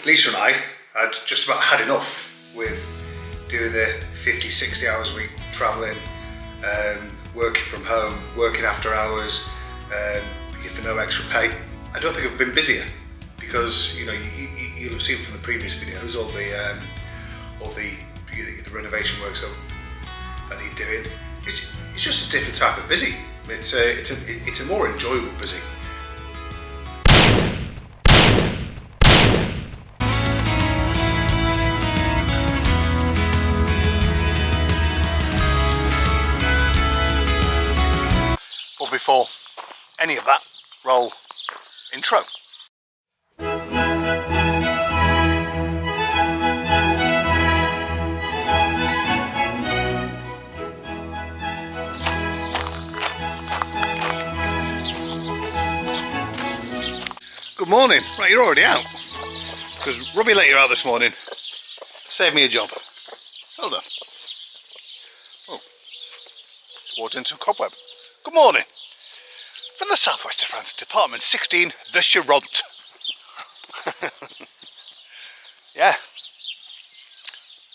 Lisa and I had just about had enough with doing the 50-60 hours a week, travelling, working from home, working after hours, for no extra pay. I don't think I've been busier because you'll have seen from the previous videos all the renovation works that I need doing. It's just a different type of busy. It's a more enjoyable busy. But before any of that, roll intro. Good morning. Right, you're already out. Because Robbie let you out this morning. Saved me a job. Well done. Oh, it's walked into a cobweb. Good morning. From the southwest of France, Department 16, the Charente. Yeah.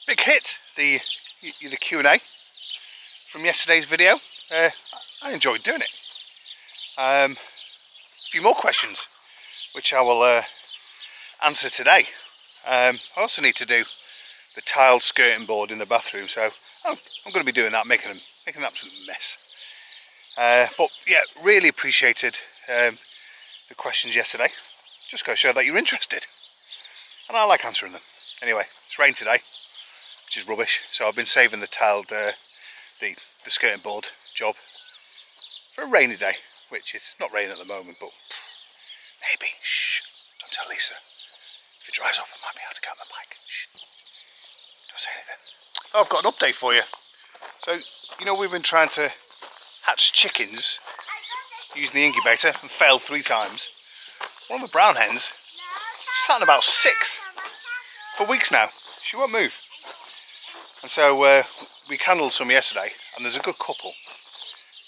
Big hit, the Q&A from yesterday's video. I enjoyed doing it. A few more questions, which I will answer today. I also need to do the tiled skirting board in the bathroom, so I'm going to be doing that, making an absolute mess. But yeah, really appreciated the questions yesterday. Just go show that you're interested, and I like answering them. Anyway, it's rained today, which is rubbish, so I've been saving the tiled the skirting board job for a rainy day, which is not raining at the moment, but maybe. Shh! Don't tell Lisa. If it dries off, I might be able to get on the bike. Shh! Don't say anything. Oh, I've got an update for you. So we've been trying to hatch chickens using the incubator and failed 3 times. One of the brown hens, she's sat on about 6 for weeks now. She won't move. And so we candled some yesterday, and there's a good couple.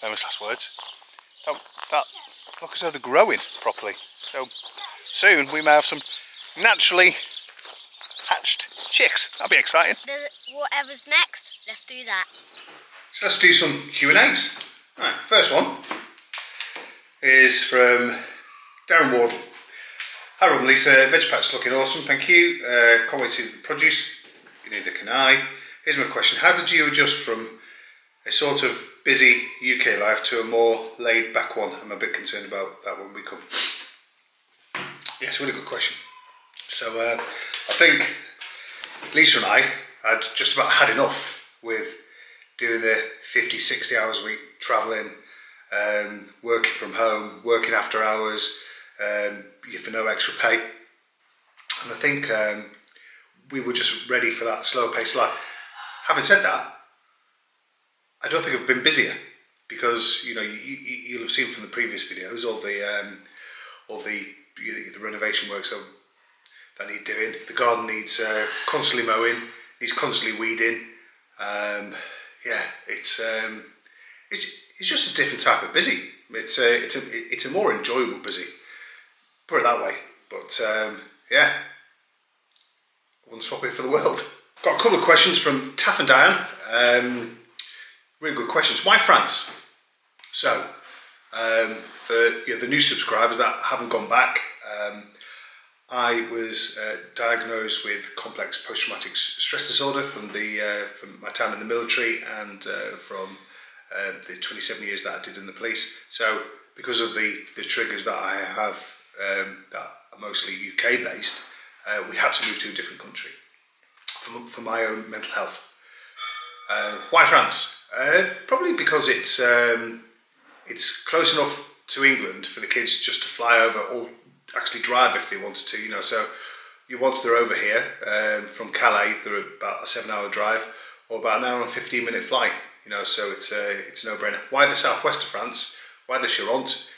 Famous last words. That look as though they're growing properly. So soon we may have some naturally hatched chicks. That'll be exciting. Whatever's next, let's do that. So let's do some Q&As. Right, first one is from Darren Wardle. Hi Rob and Lisa, veg patch looking awesome, thank you. Can't wait to see the produce, neither can I. Here's my question, how did you adjust from a sort of busy UK life to a more laid back one? I'm a bit concerned about that when we come. Yeah, it's a really good question. So I think Lisa and I had just about had enough with doing the 50-60 hours a week, travelling, working from home, working after hours, for no extra pay. And I think we were just ready for that slow paced life. Having said that, I don't think I've been busier because you'll have seen from the previous videos all the renovation works that need doing. The garden needs constantly mowing, needs constantly weeding. Yeah, it's just a different type of busy. It's a more enjoyable busy. Put it that way. But yeah, I wouldn't swap it for the world. Got a couple of questions from Taff and Diane. Really good questions. Why France? So for the new subscribers that haven't gone back, I was diagnosed with complex post-traumatic stress disorder from my time in the military and from the 27 years that I did in the police. So because of the triggers that I have that are mostly UK based, we had to move to a different country for my own mental health. Why France? Probably because it's close enough to England for the kids just to fly over or actually drive if they wanted to, so once they're over here from Calais, they're about a 7-hour drive or about an hour and 15-minute flight, so it's a no-brainer. Why the southwest of France? Why the Charente?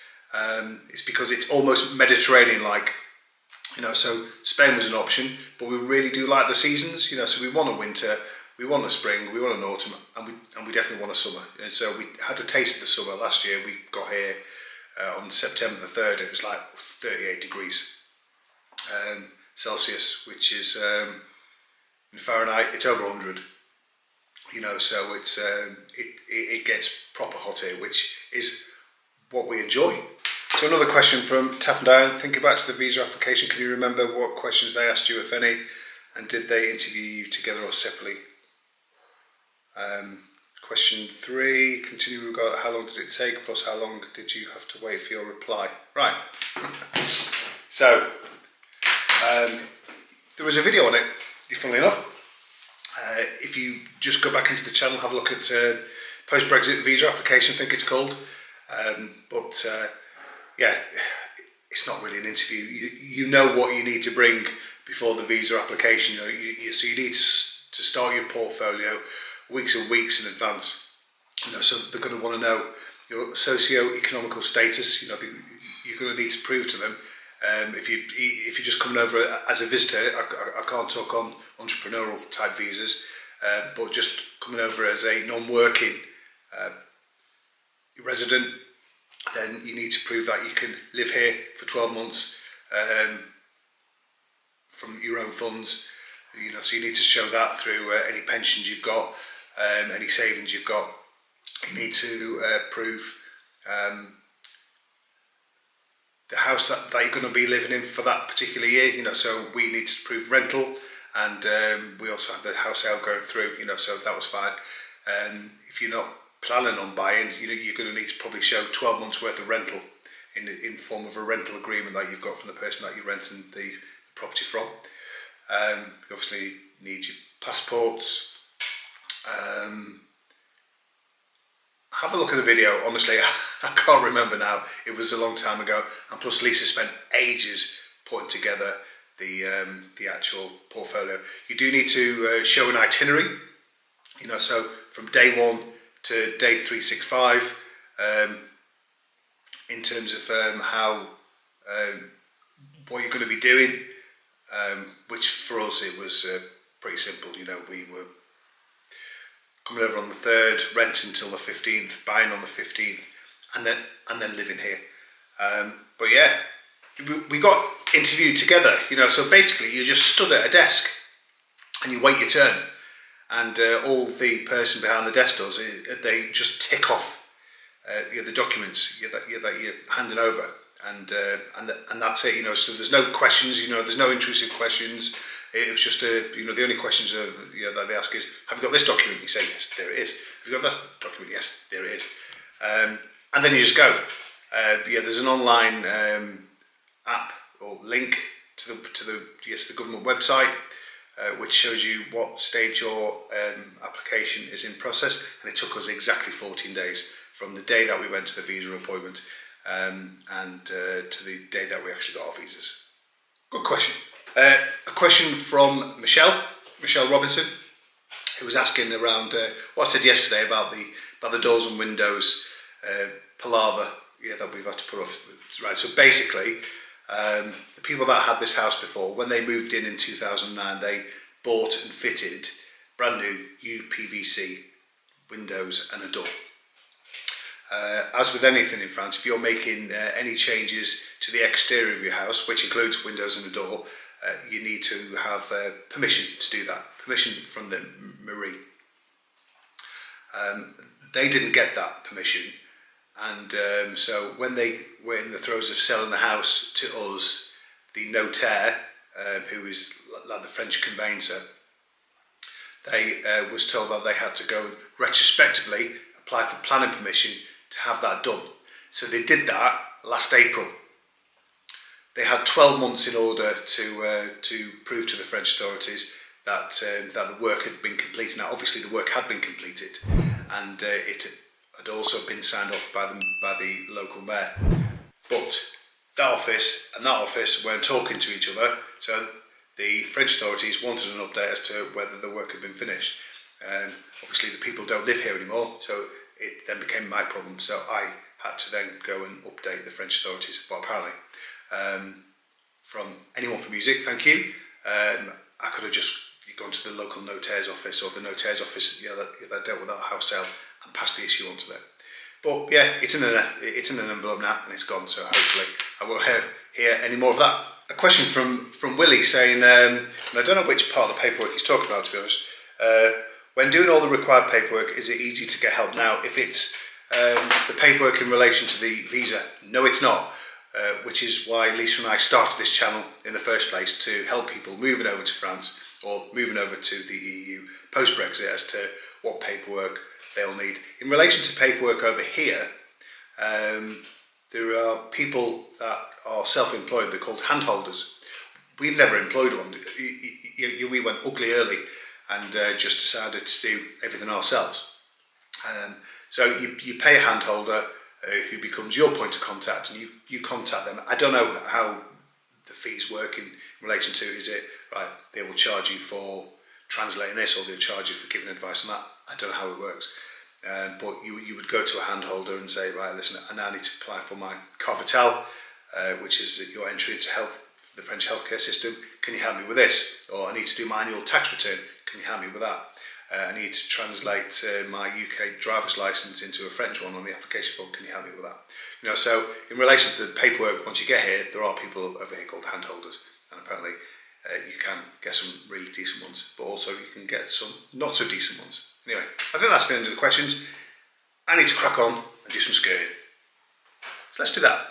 It's because it's almost Mediterranean-like, so Spain was an option, but we really do like the seasons, so we want a winter, we want a spring, we want an autumn, and we definitely want a summer. And so we had a taste of the summer last year. We got here on September the 3rd, it was like 38 degrees. Celsius, which is in Fahrenheit it's over 100. So it gets proper hot here, which is what we enjoy. So another question from Taff and Diane. Thinking back to the visa application, can you remember what questions they asked you, if any, and did they interview you together or separately? Question 3, continue regarding how long did it take, plus how long did you have to wait for your reply? Right. So there was a video on it, funnily enough. If you just go back into the channel, have a look at post-Brexit visa application, I think it's called. Yeah, it's not really an interview. You know what you need to bring before the visa application. So you need to start your portfolio weeks and weeks in advance. So they're going to want to know your socio-economical status. You're going to need to prove to them. If you're just coming over as a visitor, I can't talk on entrepreneurial type visas, but just coming over as a non-working resident, then you need to prove that you can live here for 12 months from your own funds. So you need to show that through any pensions you've got, any savings you've got. You need to prove the house that you're going to be living in for that particular year. So we need to prove rental, and we also have the house sale going through. So that was fine. If you're not planning on buying, you're going to need to probably show 12 months worth of rental in form of a rental agreement that you've got from the person that you're renting the property from. You obviously need your passports. Have a look at the video. Honestly, I can't remember now. It was a long time ago, and plus Lisa spent ages putting together the actual portfolio. You do need to show an itinerary. So from day 1 to day 365, in terms of how what you're going to be doing. Which for us it was pretty simple. We were coming over on the 3rd, renting until the 15th, buying on the 15th, and then living here. But yeah, we got interviewed together. So basically you just stood at a desk and you wait your turn, and all the person behind the desk does is they just tick off the documents that you're handing over. And that's it. So there's no questions. There's no intrusive questions. It was just the only questions that they ask is, have you got this document? You say yes, there it is. Have you got that document? Yes, there it is. And then you just go. There's an online app or link to the government website, which shows you what stage your application is in process, and it took us exactly 14 days from the day that we went to the visa appointment and to the day that we actually got our visas. Good question. A question from Michelle Robinson, who was asking around what I said yesterday about the doors and windows palaver that we've had to put off. Right. So basically, the people that had this house before, when they moved in 2009, they bought and fitted brand new UPVC windows and a door. As with anything in France, if you're making any changes to the exterior of your house, which includes windows and a door, you need to have permission to do that, permission from the mairie. They didn't get that permission, and so when they were in the throes of selling the house to us, the notaire, who is like the French conveyancer, they was told that they had to go and retrospectively apply for planning permission to have that done. So they did that last April. They had 12 months in order to prove to the French authorities that the work had been completed. Now, obviously, the work had been completed, and it had also been signed off by the local mayor. But that office and that office weren't talking to each other, so the French authorities wanted an update as to whether the work had been finished. Obviously, the people don't live here anymore, so it then became my problem. So I had to then go and update the French authorities. But apparently, from anyone for music, thank you. I could have just gone to the local notaire's office or the notaire's office that dealt with our house sale and passed the issue on to them. But yeah, it's in an envelope now and it's gone. So hopefully I won't hear any more of that. a question from Willie saying, and I don't know which part of the paperwork he's talking about, to be honest. When doing all the required paperwork, is it easy to get help now? If it's the paperwork in relation to the visa, no, it's not. Which is why Lisa and I started this channel in the first place, to help people moving over to France or moving over to the EU post-Brexit as to what paperwork they'll need. In relation to paperwork over here, there are people that are self-employed, they're called handholders. We've never employed one. We went ugly early and just decided to do everything ourselves. So you pay a handholder who becomes your point of contact, and you contact them. I don't know how the fees work in relation to, is it, right, they will charge you for translating this, or they'll charge you for giving advice on that. I don't know how it works. But you would go to a handholder and say, right, listen, I now need to apply for my carte vitale, which is your entry into the French healthcare system. Can you help me with this? Or I need to do my annual tax return. Can you help me with that? I need to translate my UK driver's license into a French one on the application form. Can you help me with that? You know, so in relation to the paperwork, once you get here, there are people over here called handholders, and apparently you can get some really decent ones, but also you can get some not so decent ones. Anyway, I think that's the end of the questions. I need to crack on and do some skirting. So let's do that.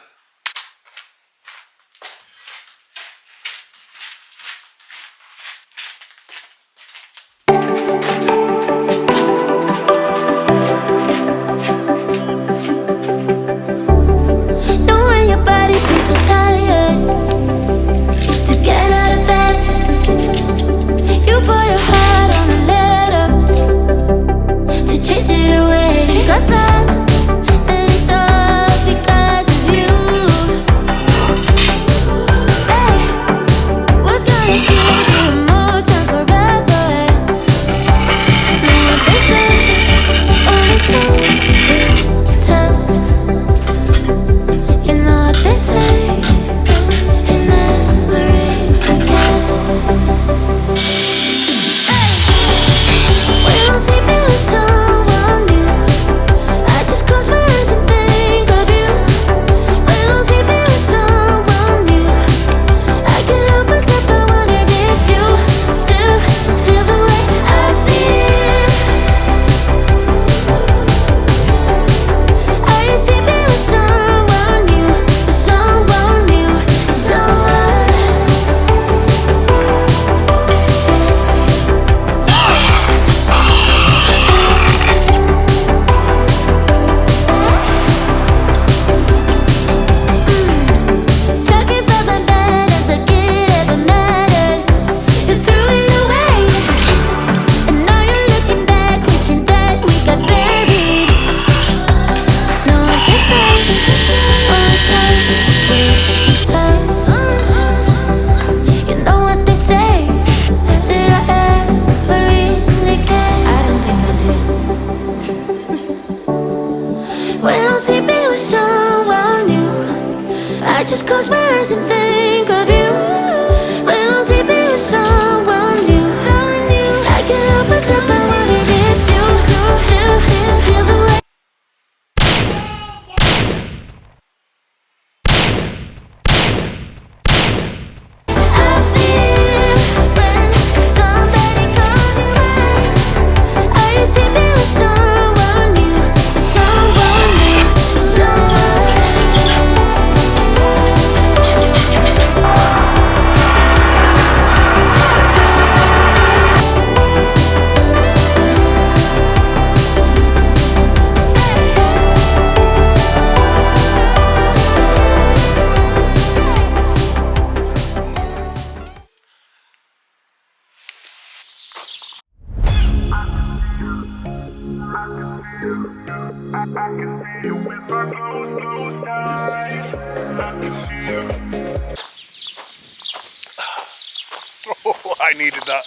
Oh, I needed that.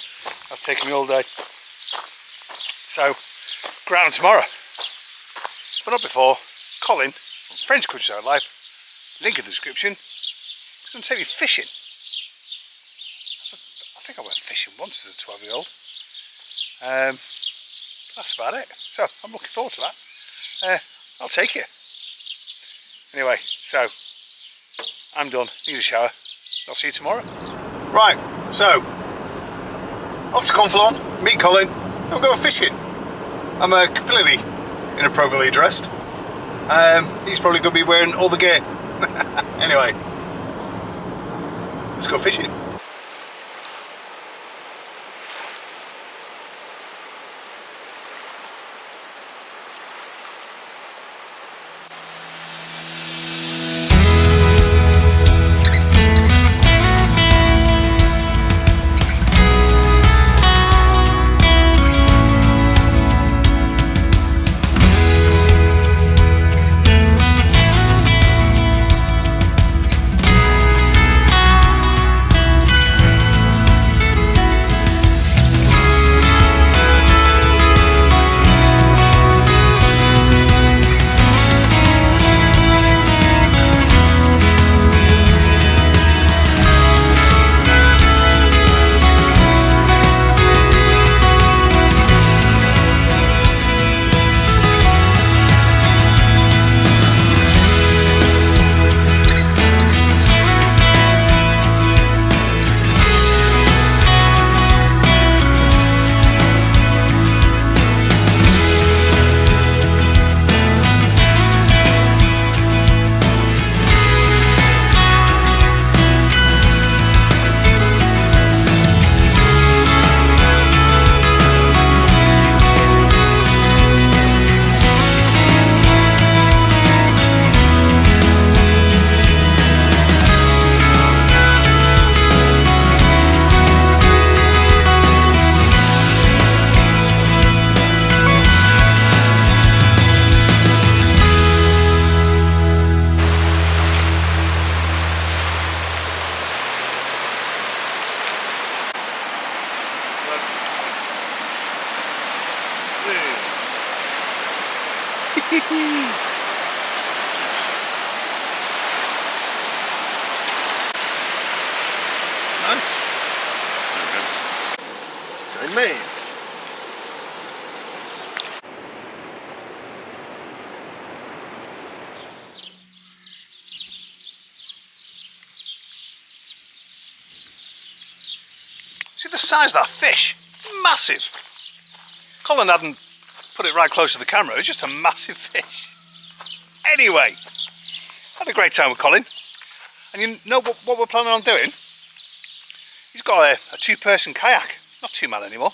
That's taken me all day. So, ground tomorrow. But not before. Colin, from French Countryside Life, link in the description. He's going to take me fishing. I think I went fishing once as a 12-year-old. That's about it. So, I'm looking forward to that. I'll take it. Anyway, so, I'm done. Need a shower. I'll see you tomorrow. Right, so off to Conflon, meet Colin, and we'll go fishing. I'm completely inappropriately dressed. He's probably going to be wearing all the gear. Anyway, let's go fishing. Nice. Okay. Me. See the size of that fish? Massive. Colin hadn't put it right close to the camera. It was just a massive fish. Anyway, had a great time with Colin. And you know what we're planning on doing? He's got a two-person kayak. Not two-man anymore.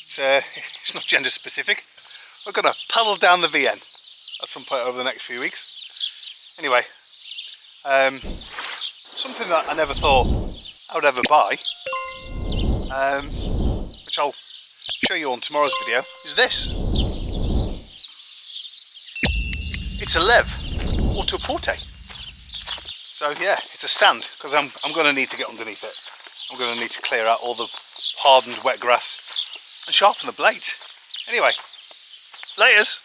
It's not gender specific. We're going to paddle down the VN at some point over the next few weeks. Anyway, something that I never thought I would ever buy, which I'll show you on tomorrow's video, is this. It's a Lev Auto Porte. So yeah, it's a stand, because I'm going to need to get underneath it. I'm going to need to clear out all the hardened wet grass and sharpen the blade. Anyway, laters.